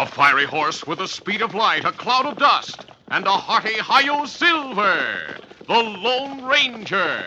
A fiery horse with the speed of light, a cloud of dust, and a hearty Hi-Yo Silver, the Lone Ranger.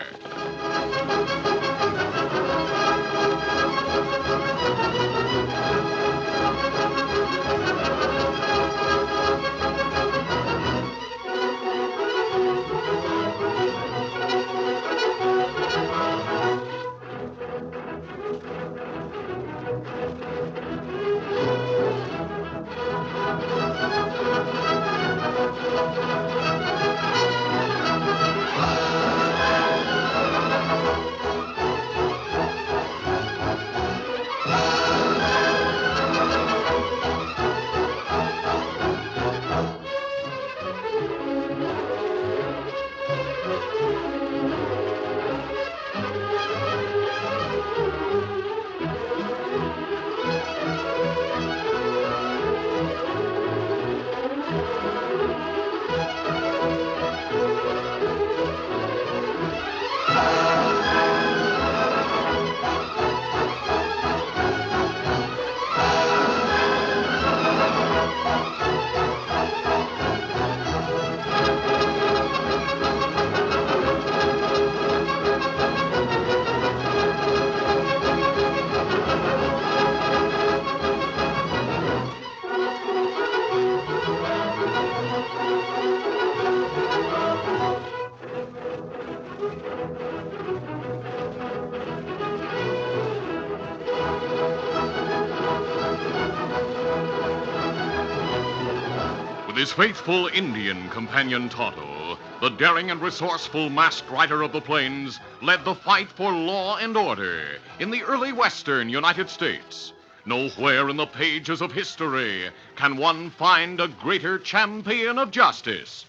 With his faithful Indian companion Tonto, the daring and resourceful masked rider of the plains led the fight for law and order in the early western United States. Nowhere in the pages of history can one find a greater champion of justice.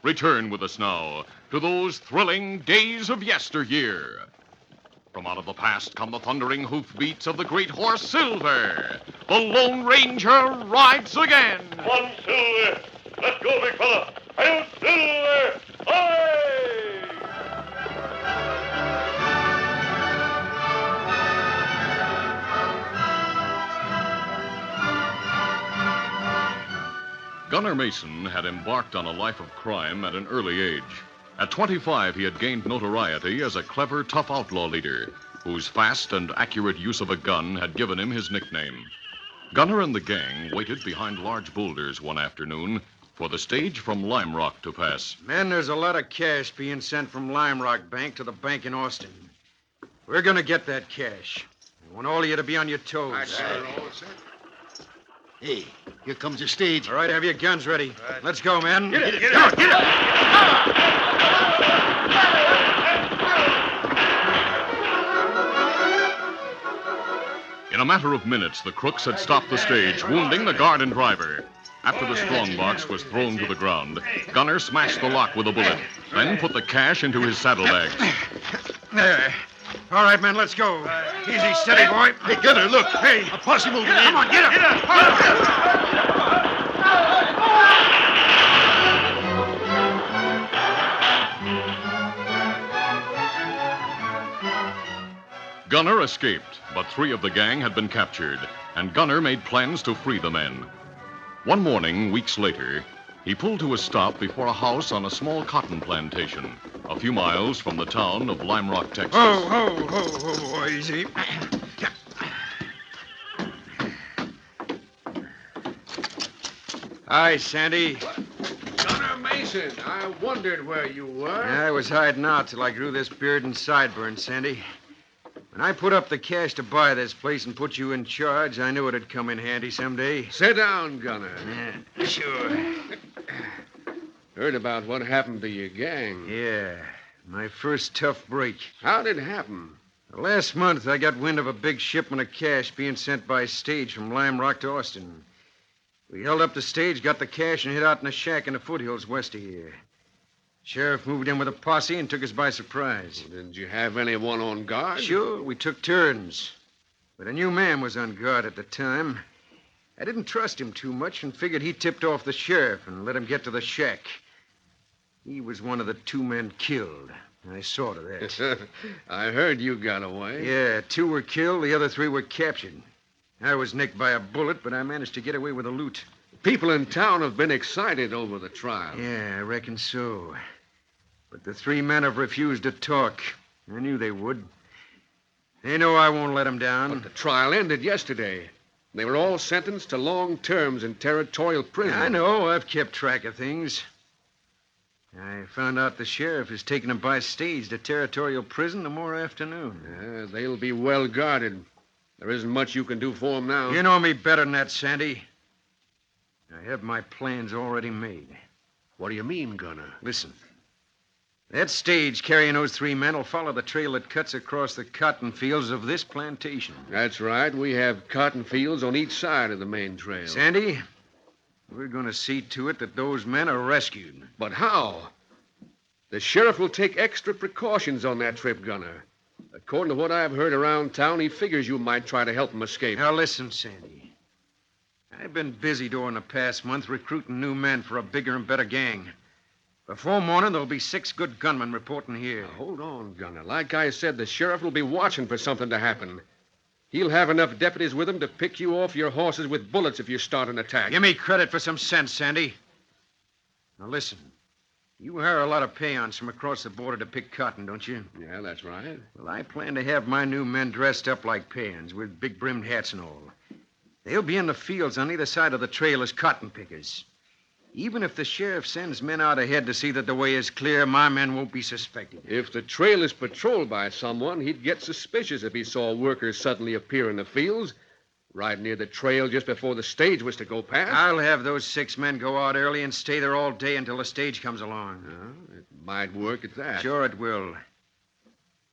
Return with us now to those thrilling days of yesteryear. From out of the past come the thundering hoofbeats of the great horse Silver. The Lone Ranger rides again. One, Silver. Let's go, big fella. Hail, Silver! Aye! Gunner Mason had embarked on a life of crime at an early age. At 25, he had gained notoriety as a clever, tough outlaw leader whose fast and accurate use of a gun had given him his nickname. Gunner and the gang waited behind large boulders one afternoon for the stage from Lime Rock to pass. Men, there's a lot of cash being sent from Lime Rock Bank to the bank in Austin. We're going to get that cash. I want all of you to be on your toes. Hey, here comes the stage. All right, have your guns ready. Let's go, men. Get it, get it, get it! In a matter of minutes, the crooks had stopped the stage, wounding the guard and driver. After the strongbox was thrown to the ground, Gunner smashed the lock with a bullet, then put the cash into his saddlebags. There. All right, men, let's go. Easy, steady, boy. Hey, Gunner, look. Hey, A posse moving in. come on, get up. Gunner escaped, but 3 of the gang had been captured, and Gunner made plans to free the men. One morning, weeks later, he pulled to a stop before a house on a small cotton plantation, a few miles from the town of Lime Rock, Texas. Oh, easy. Hi, Sandy. Gunner Mason, I wondered where you were. I was hiding out till I grew this beard and sideburns, Sandy. When I put up the cash to buy this place and put you in charge, I knew it'd come in handy someday. Sit down, Gunner. Yeah, sure. Heard about what happened to your gang. Yeah, my first tough break. How'd it happen? Last month, I got wind of a big shipment of cash being sent by stage from Lime Rock to Austin. We held up the stage, got the cash, and hid out in a shack in the foothills west of here. Sheriff moved in with a posse and took us by surprise. Didn't you have anyone on guard? Sure, we took turns. But a new man was on guard at the time. I didn't trust him too much and figured he tipped off the sheriff and let him get to the shack. He was one of the 2 men killed. I saw to that. I heard you got away. Yeah, 2 were killed, the other 3 were captured. I was nicked by a bullet, but I managed to get away with the loot. People in town have been excited over the trial. Yeah, I reckon so. But the 3 men have refused to talk. I knew they would. They know I won't let them down. But the trial ended yesterday. They were all sentenced to long terms in territorial prison. I know. I've kept track of things. I found out the sheriff is taking them by stage to territorial prison tomorrow afternoon. They'll be well guarded. There isn't much you can do for them now. You know me better than that, Sandy. I have my plans already made. What do you mean, Gunner? Listen. That stage carrying those 3 men will follow the trail that cuts across the cotton fields of this plantation. That's right. We have cotton fields on each side of the main trail. Sandy, we're going to see to it that those men are rescued. But how? The sheriff will take extra precautions on that trip, Gunner. According to what I've heard around town, he figures you might try to help him escape. Now, listen, Sandy. I've been busy during the past month recruiting new men for a bigger and better gang. Before morning, there'll be 6 good gunmen reporting here. Now, hold on, Gunner. Like I said, the sheriff will be watching for something to happen. He'll have enough deputies with him to pick you off your horses with bullets if you start an attack. Give me credit for some sense, Sandy. Now, listen. You hire a lot of peons from across the border to pick cotton, don't you? Yeah, that's right. Well, I plan to have my new men dressed up like peons with big brimmed hats and all. They'll be in the fields on either side of the trail as cotton pickers. Even if the sheriff sends men out ahead to see that the way is clear, my men won't be suspected. If the trail is patrolled by someone, he'd get suspicious if he saw workers suddenly appear in the fields, right near the trail just before the stage was to go past. I'll have those 6 men go out early and stay there all day until the stage comes along. It might work at that. Sure it will.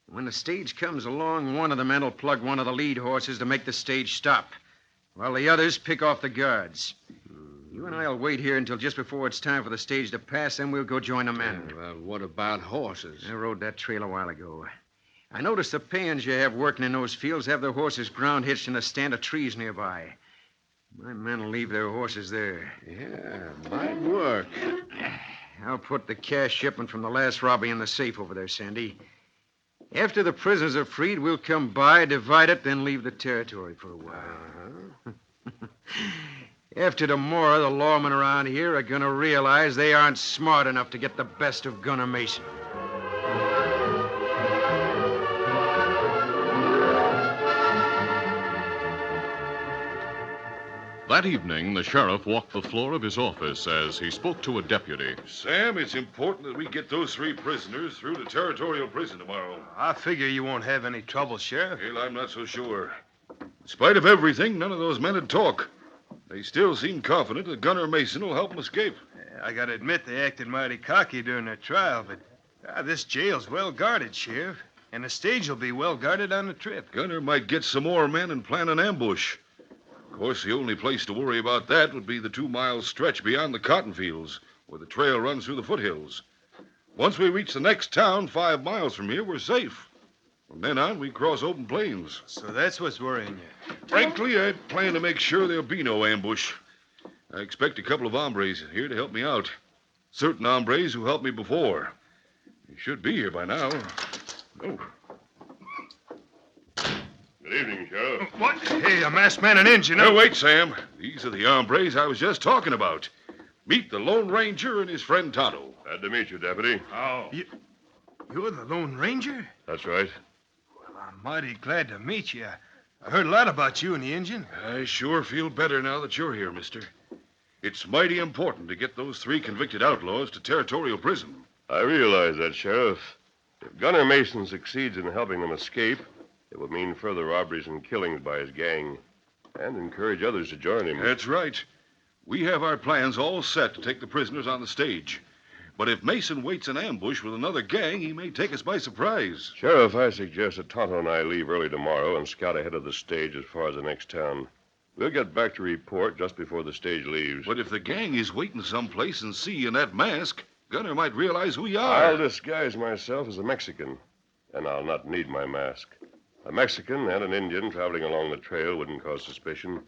When the stage comes along, one of the men will plug one of the lead horses to make the stage stop, while the others pick off the guards. You and I'll wait here until just before it's time for the stage to pass, then we'll go join the men. Yeah, well, what about horses? I rode that trail a while ago. I noticed the peons you have working in those fields have their horses ground hitched in a stand of trees nearby. My men will leave their horses there. Yeah, might work. I'll put the cash shipment from the last robbery in the safe over there, Sandy. After the prisoners are freed, we'll come by, divide it, then leave the territory for a while. After tomorrow, the lawmen around here are going to realize they aren't smart enough to get the best of Gunner Mason. That evening, the sheriff walked the floor of his office as he spoke to a deputy. Sam, it's important that we get those 3 prisoners through to territorial prison tomorrow. I figure you won't have any trouble, Sheriff. Well, I'm not so sure. In spite of everything, none of those men would talk. They still seem confident that Gunner Mason will help them escape. I gotta admit they acted mighty cocky during their trial, but this jail's well guarded, Sheriff. And the stage will be well guarded on the trip. Gunner might get some more men and plan an ambush. Of course, the only place to worry about that would be the 2-mile stretch beyond the cotton fields, where the trail runs through the foothills. Once we reach the next town 5 miles from here, we're safe. From then on, we cross open plains. So that's what's worrying you. Frankly, I plan to make sure there'll be no ambush. I expect a couple of hombres here to help me out. Certain hombres who helped me before. They should be here by now. Oh. Good evening, Sheriff. What? Hey, a masked man and Injun. Now, wait, Sam. These are the hombres I was just talking about. Meet the Lone Ranger and his friend Tonto. Glad to meet you, Deputy. Oh. You're the Lone Ranger? That's right. Well, I'm mighty glad to meet you. I heard a lot about you and the Injun. I sure feel better now that you're here, mister. It's mighty important to get those 3 convicted outlaws to territorial prison. I realize that, Sheriff. If Gunner Mason succeeds in helping them escape, it will mean further robberies and killings by his gang, and encourage others to join him. That's right. We have our plans all set to take the prisoners on the stage. But if Mason waits an ambush with another gang, he may take us by surprise. Sheriff, I suggest that Tonto and I leave early tomorrow and scout ahead of the stage as far as the next town. We'll get back to report just before the stage leaves. But if the gang is waiting someplace and see you in that mask, Gunner might realize who we are. I'll disguise myself as a Mexican, and I'll not need my mask. A Mexican and an Indian traveling along the trail wouldn't cause suspicion.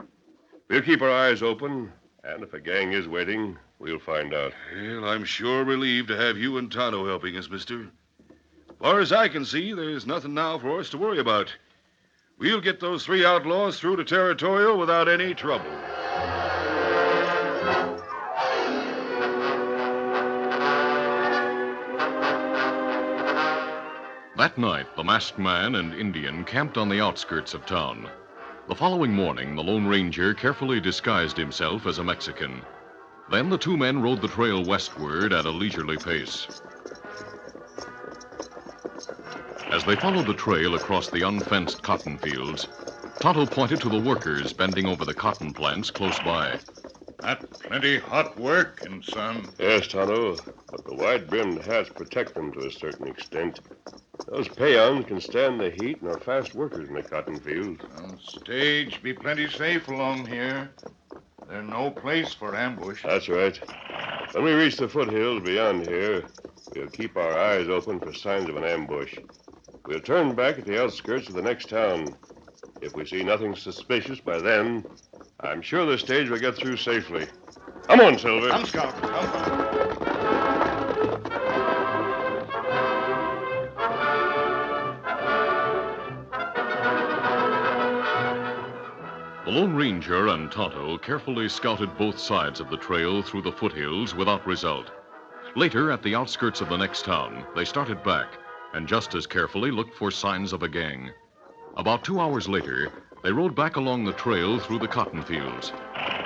We'll keep our eyes open, and if a gang is waiting, we'll find out. Well, I'm sure relieved to have you and Tonto helping us, mister. As far as I can see, there's nothing now for us to worry about. We'll get those 3 outlaws through to Territorial without any trouble. That night, the masked man and Indian camped on the outskirts of town. The following morning, the Lone Ranger carefully disguised himself as a Mexican. Then the 2 men rode the trail westward at a leisurely pace. As they followed the trail across the unfenced cotton fields, Tonto pointed to the workers bending over the cotton plants close by. That plenty hot working, son. Yes, Tonto, but the wide-brimmed hats protect them to a certain extent. Those peons can stand the heat and are fast workers in the cotton fields. Stage be plenty safe along here. There's no place for ambush. That's right. When we reach the foothills beyond here, we'll keep our eyes open for signs of an ambush. We'll turn back at the outskirts of the next town. If we see nothing suspicious by then, I'm sure the stage will get through safely. Come on, Silver. Come, Scout. Come. The Lone Ranger and Tonto carefully scouted both sides of the trail through the foothills without result. Later, at the outskirts of the next town, they started back and just as carefully looked for signs of a gang. About 2 hours later, they rode back along the trail through the cotton fields.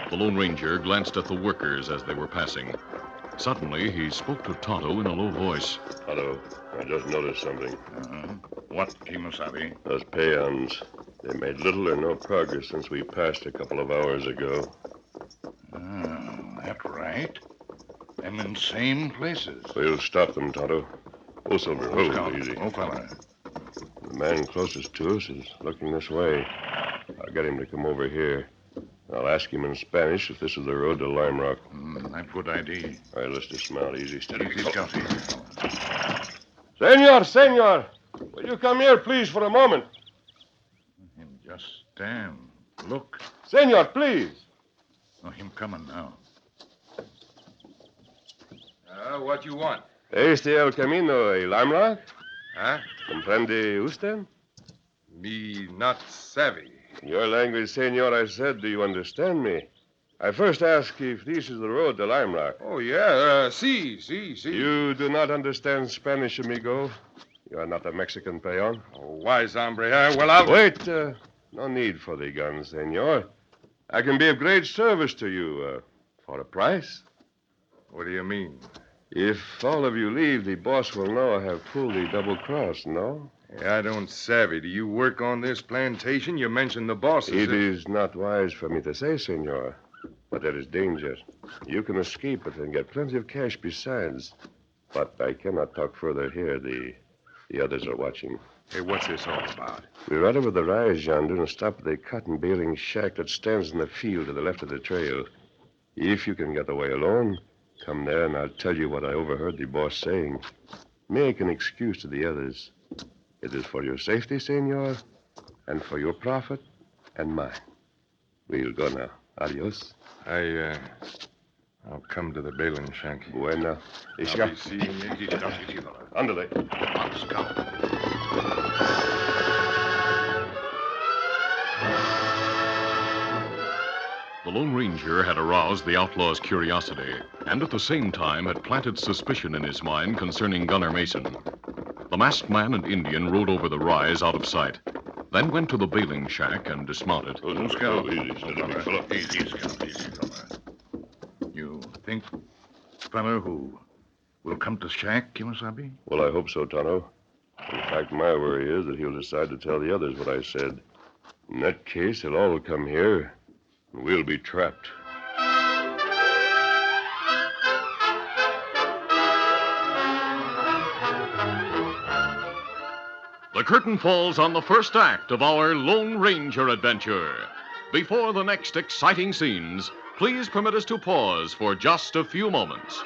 The Lone Ranger glanced at the workers as they were passing. Suddenly, he spoke to Tonto in a low voice. Tonto, I just noticed something. What, Kimasabi? Those peons, they made little or no progress since we passed a couple of hours ago. That right. Them in same places. We'll stop them, Tonto. Oh, Silver, hold Scout. easy. Oh, fella. The man closest to us is looking this way. I'll get him to come over here. I'll ask him in Spanish if this is the road to Lime Rock. That good idea. All right, let's dismount. Easy, steady. Easy, Scout. Easy, fella. Senor, will you come here, please, for a moment? Him just stand. Look. Senor, please. Oh, him coming now. What you want? Este el camino a Lime Rock? Huh? Comprende usted? Me not savvy. Your language, senor, I said. Do you understand me? I first ask if this is the road to Lime Rock. Oh, yeah. See. You do not understand Spanish, amigo. You are not a Mexican peon. Oh, wise hombre. Well, I'll... Wait. No need for the gun, senor. I can be of great service to you. For a price. What do you mean? If all of you leave, the boss will know I have pulled the double cross, no? I don't savvy. Do you work on this plantation? You mentioned the bosses. It is not wise for me to say, senor, but there is danger. You can escape it and get plenty of cash besides. But I cannot talk further here. The others are watching. Hey, what's this all about? We ride over the rise yonder and stop at the cotton baling shack that stands in the field to the left of the trail. If you can get away alone, come there and I'll tell you what I overheard the boss saying. Make an excuse to the others. It is for your safety, senor, and for your profit and mine. We'll go now. Adios. I'll come to the baling shack. Buena. I'll be seeing you. Easy, Scout. Easy, fella. Ándale. On, Scout. The Lone Ranger had aroused the outlaw's curiosity and at the same time had planted suspicion in his mind concerning Gunner Mason. The masked man and Indian rode over the rise out of sight, then went to the baling shack and dismounted. Oh, Scout. Easy, steady, big fella. Easy, Scout. Easy, fella. You think, fella, who will come to shack, Kimasabi? Well, I hope so, Tonto. In fact, my worry is that he'll decide to tell the others what I said. In that case, they'll all come here, and we'll be trapped. The curtain falls on the first act of our Lone Ranger adventure. Before the next exciting scenes, please permit us to pause for just a few moments.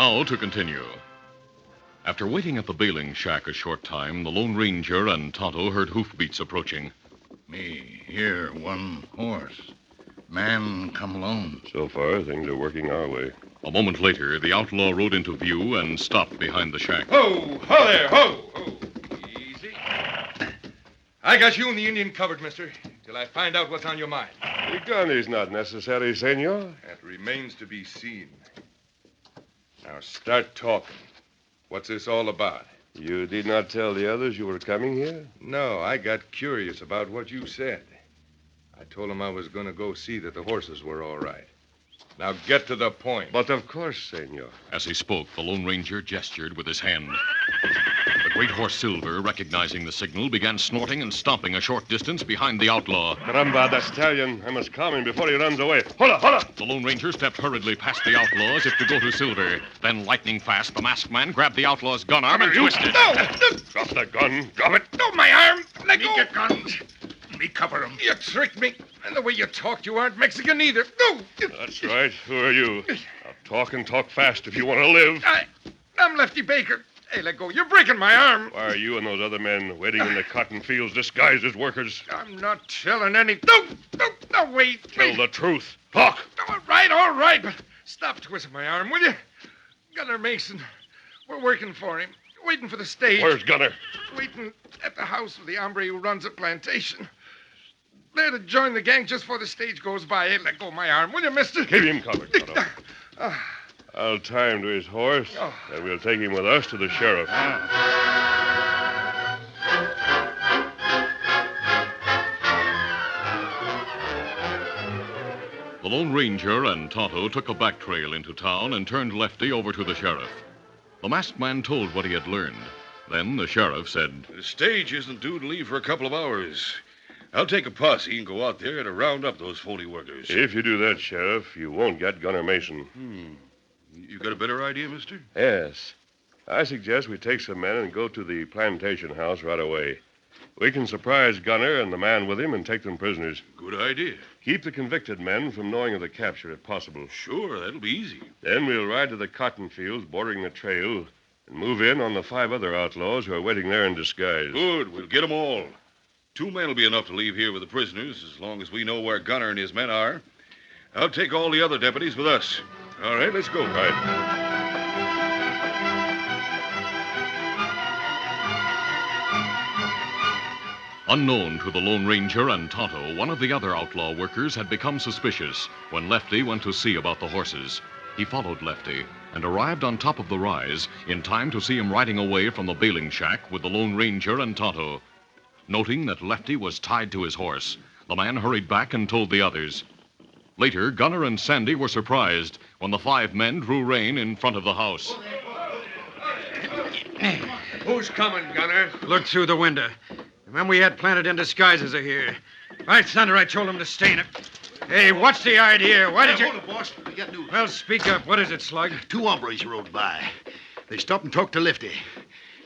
Now to continue. After waiting at the bailing shack a short time, the Lone Ranger and Tonto heard hoofbeats approaching. Me here, one horse. Man come alone. So far, things are working our way. A moment later, the outlaw rode into view and stopped behind the shack. Ho! Ho there! Ho! Ho! Easy. I got you and the Indian covered, mister, till I find out what's on your mind. The gun is not necessary, senor. That remains to be seen. Now start talking. What's this all about? You did not tell the others you were coming here? No, I got curious about what you said. I told them I was going to go see that the horses were all right. Now get to the point. But of course, senor. As he spoke, the Lone Ranger gestured with his hand. The great horse Silver, recognizing the signal, began snorting and stomping a short distance behind the outlaw. Caramba, that stallion. I must calm him before he runs away. Hold up! The Lone Ranger stepped hurriedly past the outlaw as if to go to Silver. Then, lightning fast, the masked man grabbed the outlaw's gun arm and twisted. No! Drop the gun. Drop it. No, my arm! Let go! Get guns. Me cover him. You tricked me. And the way you talk, you aren't Mexican either. No! That's right. Who are you? Now talk and talk fast if you want to live. I'm Lefty Baker. Hey, let go. You're breaking my arm. Why are you and those other men waiting in the cotton fields disguised as workers? I'm not telling any... No, wait. Tell the truth. Talk. All right, but stop twisting my arm, will you? Gunner Mason. We're working for him. Waiting for the stage. Where's Gunner? Waiting at the house of the hombre who runs a plantation. There to join the gang just before the stage goes by. Hey, let go of my arm, will you, mister? Keep him covered, Tonto. I'll tie him to his horse, and we'll take him with us to the sheriff. The Lone Ranger and Tonto took a back trail into town and turned Lefty over to the sheriff. The masked man told what he had learned. Then the sheriff said, The stage isn't due to leave for a couple of hours. I'll take a posse and go out there to round up those phony workers. If you do that, Sheriff, you won't get Gunner Mason. You got a better idea, mister? Yes. I suggest we take some men and go to the plantation house right away. We can surprise Gunner and the man with him and take them prisoners. Good idea. Keep the convicted men from knowing of the capture if possible. Sure, that'll be easy. Then we'll ride to the cotton fields bordering the trail and move in on the 5 other outlaws who are waiting there in disguise. Good, we'll get 'em all. 2 men will be enough to leave here with the prisoners as long as we know where Gunner and his men are. I'll take all the other deputies with us. All right, let's go. Right. Unknown to the Lone Ranger and Tonto, one of the other outlaw workers had become suspicious when Lefty went to see about the horses. He followed Lefty and arrived on top of the rise in time to see him riding away from the bailing shack with the Lone Ranger and Tonto. Noting that Lefty was tied to his horse, the man hurried back and told the others. Later, Gunner and Sandy were surprised when the 5 men drew rein in front of the house. Who's coming, Gunner? Look through the window. The men we had planted in disguises are here. Right, Thunder, I told them to stay in it. Hey, what's the idea? Why did you... Hold it, boss. We got news. Well, speak up. What is it, Slug? 2 hombres rode by. They stopped and talked to Lefty.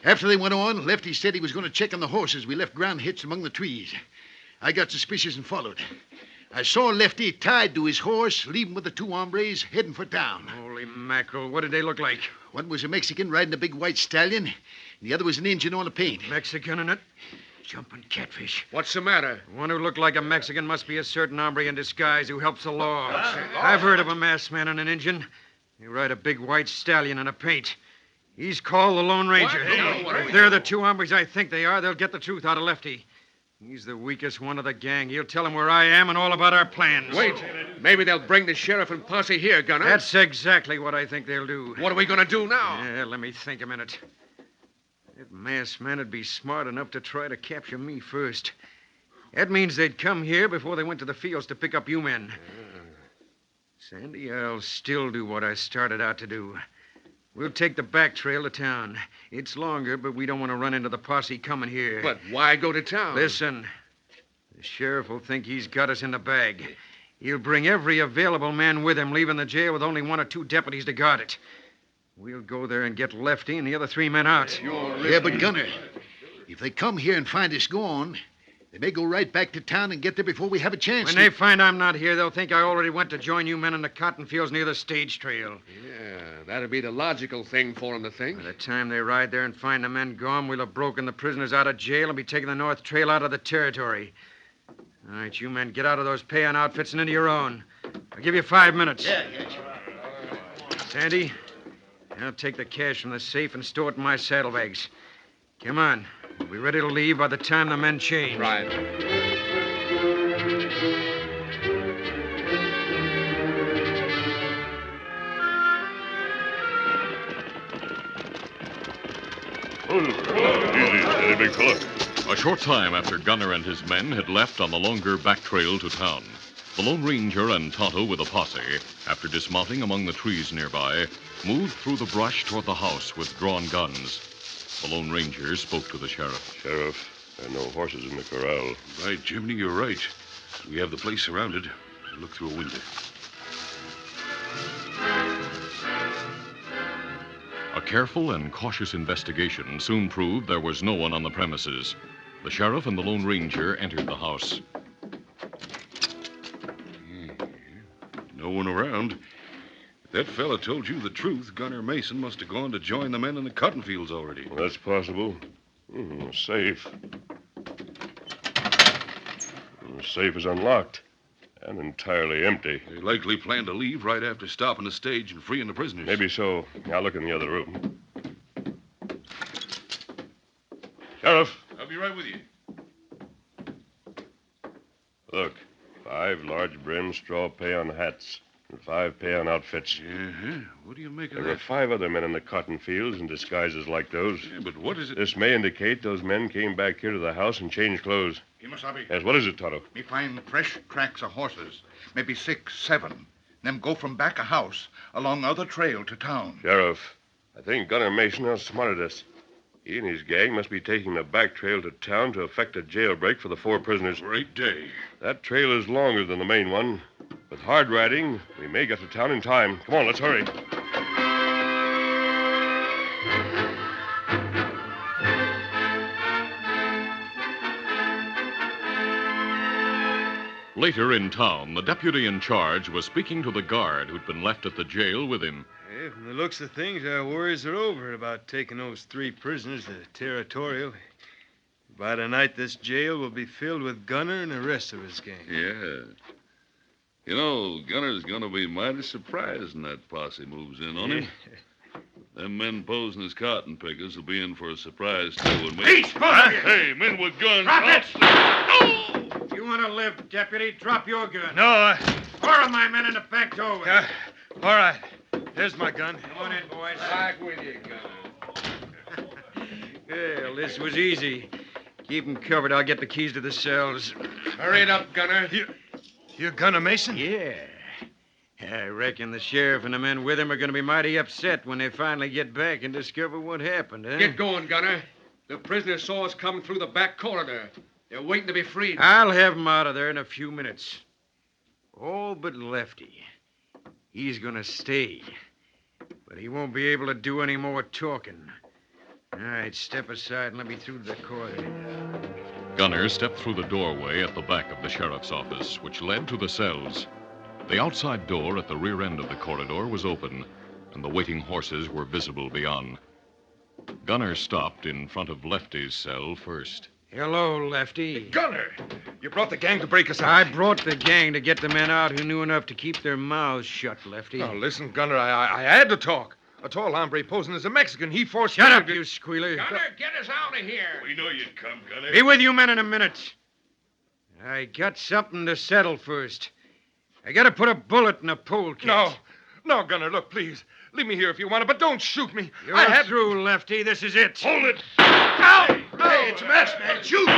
After they went on, Lefty said he was going to check on the horses we left ground hitched among the trees. I got suspicious and followed. I saw Lefty tied to his horse, leaving with the 2 hombres, heading for town. Holy mackerel. What did they look like? One was a Mexican riding a big white stallion, and the other was an Indian on a paint. Mexican in it? Jumping catfish. What's the matter? One who looked like a Mexican must be a certain hombre in disguise who helps the law. I've heard of a masked man and an Indian. They ride a big white stallion in a paint. He's called the Lone Ranger. If they're the 2 hombres I think they are, they'll get the truth out of Lefty. He's the weakest one of the gang. He'll tell him where I am and all about our plans. Wait. Maybe they'll bring the sheriff and posse here, Gunner. That's exactly what I think they'll do. What are we going to do now? Yeah, let me think a minute. That masked man would be smart enough to try to capture me first. That means they'd come here before they went to the fields to pick up you men. Sandy, I'll still do what I started out to do. We'll take the back trail to town. It's longer, but we don't want to run into the posse coming here. But why go to town? Listen, the sheriff will think he's got us in the bag. He'll bring every available man with him, leaving the jail with only 1 or 2 deputies to guard it. We'll go there and get Lefty and the other 3 men out. Yeah, but Gunner, if they come here and find us gone, They may go right back to town and get there before we have a chance. When they find I'm not here, they'll think I already went to join you men in the cotton fields near the stage trail. Yeah, that'd be the logical thing for them to think. By the time they ride there and find the men gone, we'll have broken the prisoners out of jail and be taking the North Trail out of the territory. All right, you men, get out of those pay-on outfits and into your own. I'll give you 5 minutes. Yeah. Sandy, I'll take the cash from the safe and store it in my saddlebags. Come on. We'll be ready to leave by the time the men change. Right. Easy, steady, big fella. A short time after Gunner and his men had left on the longer back trail to town, the Lone Ranger and Tonto with a posse, after dismounting among the trees nearby, moved through the brush toward the house with drawn guns. The Lone Ranger spoke to the sheriff. Sheriff, there are no horses in the corral. Right, Jimmy, you're right. We have the place surrounded. Look through a window. A careful and cautious investigation soon proved there was no one on the premises. The sheriff and the Lone Ranger entered the house. No one around. If that fella told you the truth, Gunner Mason must have gone to join the men in the cotton fields already. Well, that's possible. Safe. The safe is unlocked and entirely empty. They likely plan to leave right after stopping the stage and freeing the prisoners. Maybe so. I'll look in the other room. Sheriff, I'll be right with you. look. 5 large-brimmed straw pay-on hats and 5 pay-on outfits. Uh-huh. What do you make of There were that? 5 other men in the cotton fields in disguises like those. Yeah, but what is it? This may indicate those men came back here to the house and changed clothes. Kimasabi, Yes, what is it, Tonto? me find fresh tracks of horses, maybe 6, 7. Them go from back a house along other trail to town. Sheriff, I think Gunner Mason outsmarted us. He and his gang must be taking the back trail to town to effect a jailbreak for the 4 prisoners. Great day. That trail is longer than the main one. With hard riding, we may get to town in time. Come on, let's hurry. Later in town, the deputy in charge was speaking to the guard who'd been left at the jail with him. Hey, from the looks of things, our worries are over about taking those 3 prisoners to Territorial. By tonight, this jail will be filled with Gunner and the rest of his gang. Yeah. You know, Gunner's gonna be mighty surprised when that posse moves in on him. Them men posing as cotton pickers will be in for a surprise, too. And we... Eat! Both of you! Hey, men with guns. Drop it! Oh! You want to live, deputy? Drop your gun. No, 4 of my men in the back doorway. all right. There's my gun. Come on in, boys. Back with you, Gunner. Well, this was easy. Keep 'em covered. I'll get the keys to the cells. Hurry it up, Gunner. You're Gunner Mason? Yeah. I reckon the sheriff and the men with him are going to be mighty upset when they finally get back and discover what happened, huh? Get going, Gunner. The prisoners saw us coming through the back corridor. They're waiting to be freed. I'll have 'em out of there in a few minutes. All but Lefty. He's going to stay. But he won't be able to do any more talking. All right, step aside and let me through the corridor. Gunner stepped through the doorway at the back of the sheriff's office, which led to the cells. The outside door at the rear end of the corridor was open, and the waiting horses were visible beyond. Gunner stopped in front of Lefty's cell first. Hello, Lefty. Gunner! You brought the gang to break us I out. brought the gang to get the men out who knew enough to keep their mouths shut, Lefty. Now, listen, Gunner, I had to talk. A tall hombre posing as a Mexican, he forced Shut me up, to... you squealer. Gunner, get us out of here. We know you'd come, Gunner. Be with you men in a minute. I got something to settle first. I got to put a bullet in a polecat. No, Gunner, look, please. Leave me here if you want to, but don't shoot me. You're I had... through, Lefty. This is it. Hold it! Hey, it's a mess, man. Shoot!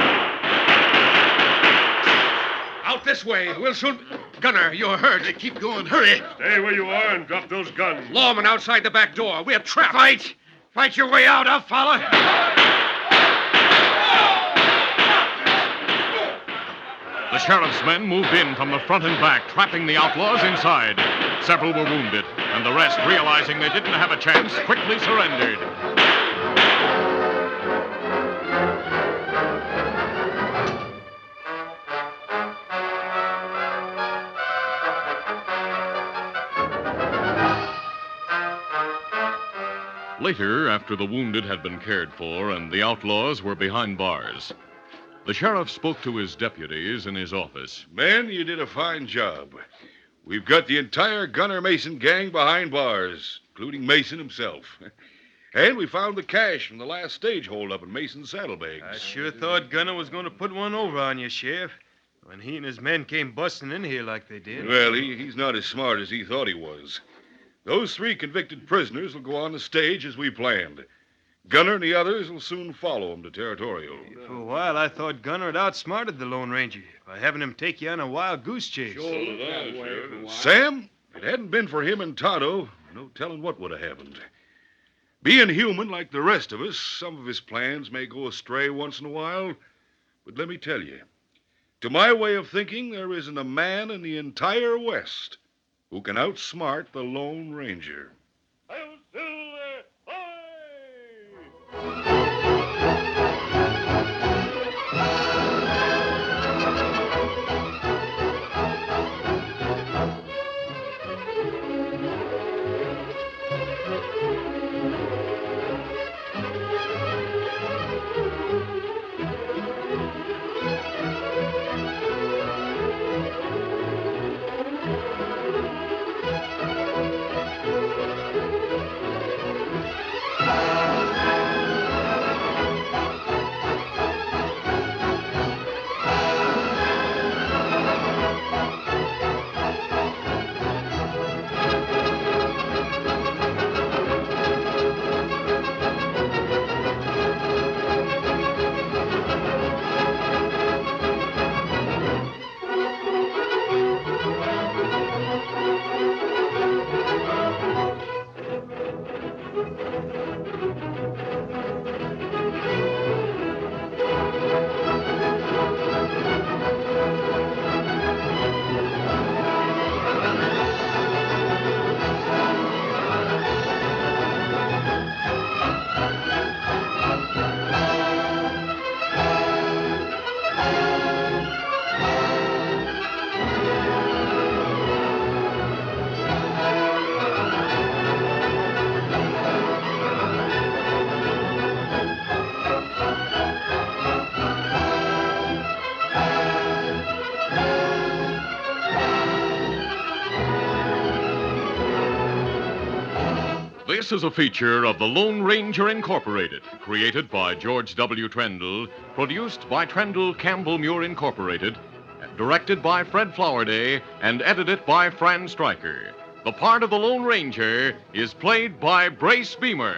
Out this way. We'll soon... Gunner, you're hurt. Keep going. Hurry. Stay where you are and drop those guns. Lawman outside the back door. We're trapped. Fight! Fight your way out. I'll follow. The sheriff's men moved in from the front and back, trapping the outlaws inside. Several were wounded, and the rest, realizing they didn't have a chance, quickly surrendered. Later, after the wounded had been cared for and the outlaws were behind bars, the sheriff spoke to his deputies in his office. Men, you did a fine job. We've got the entire Gunner Mason gang behind bars, including Mason himself. And we found the cash from the last stage holdup in Mason's saddlebags. I sure thought Gunner was going to put one over on you, Sheriff, when he and his men came busting in here like they did. Well, he's not as smart as he thought he was. Those 3 convicted prisoners will go on the stage as we planned. Gunner and the others will soon follow him to Territorial. For a while, I thought Gunner had outsmarted the Lone Ranger by having him take you on a wild goose chase. Sam, if it hadn't been for him and Tonto, no telling what would have happened. Being human like the rest of us, some of his plans may go astray once in a while, but let me tell you, to my way of thinking, there isn't a man in the entire West who can outsmart the Lone Ranger. This is a feature of the Lone Ranger Incorporated, created by George W. Trendle, produced by Trendle Campbell Muir Incorporated, directed by Fred Flowerday, and edited by Fran Stryker. The part of the Lone Ranger is played by Brace Beamer.